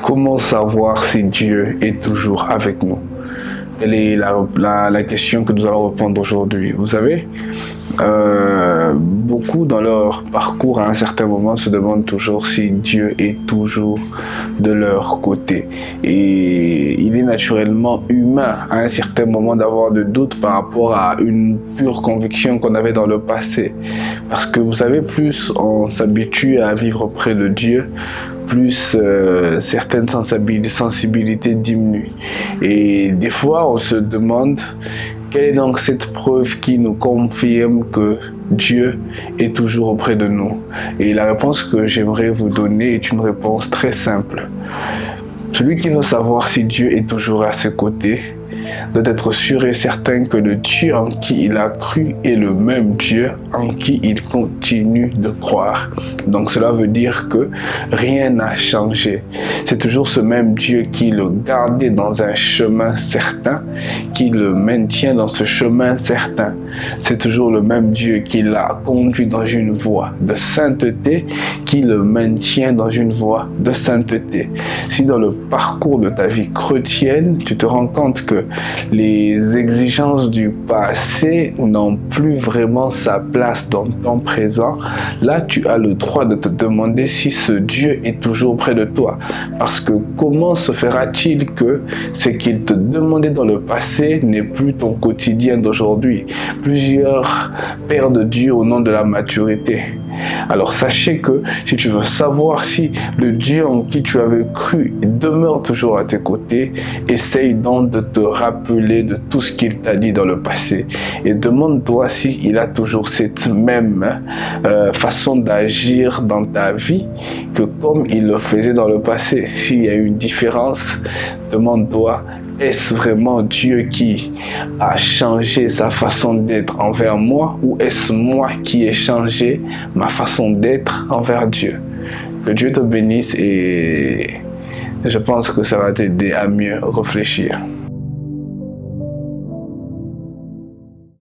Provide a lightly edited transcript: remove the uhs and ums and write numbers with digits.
Comment savoir si Dieu est toujours avec nous? Telle est la question que nous allons répondre aujourd'hui. Vous savez, beaucoup dans leur parcours à un certain moment se demandent toujours si Dieu est toujours de leur côté. Et il est naturellement humain à un certain moment d'avoir de doutes par rapport à une pure conviction qu'on avait dans le passé. Parce que vous savez, plus on s'habitue à vivre près de Dieu, plus certaines sensibilités diminuent. Et des fois, on se demande quelle est donc cette preuve qui nous confirme que Dieu est toujours auprès de nous. Et la réponse que j'aimerais vous donner est une réponse très simple. Celui qui veut savoir si Dieu est toujours à ses côtés doit être sûr et certain que le Dieu en qui il a cru est le même Dieu en qui il continue de croire. Donc cela veut dire que rien n'a changé. C'est toujours ce même Dieu qui le gardait dans un chemin certain, qui le maintient dans ce chemin certain. C'est toujours le même Dieu qui l'a conduit dans une voie de sainteté, qui le maintient dans une voie de sainteté. Si dans le parcours de ta vie chrétienne, tu te rends compte que les exigences du passé n'ont plus vraiment sa place dans ton présent, là tu as le droit de te demander si ce Dieu est toujours près de toi. Parce que comment se fera-t-il que ce qu'il te demandait dans le passé n'est plus ton quotidien d'aujourd'hui? Plusieurs perdent Dieu au nom de la maturité. Alors sachez que si tu veux savoir si le Dieu en qui tu avais cru demeure toujours à tes côtés, essaye donc de te rappeler de tout ce qu'il t'a dit dans le passé et demande-toi s'il a toujours cette même façon d'agir dans ta vie que comme il le faisait dans le passé. S'il y a une différence, demande-toi: est-ce vraiment Dieu qui a changé sa façon d'être envers moi ou est-ce moi qui ai changé ma façon d'être envers Dieu? Que Dieu te bénisse et je pense que ça va t'aider à mieux réfléchir.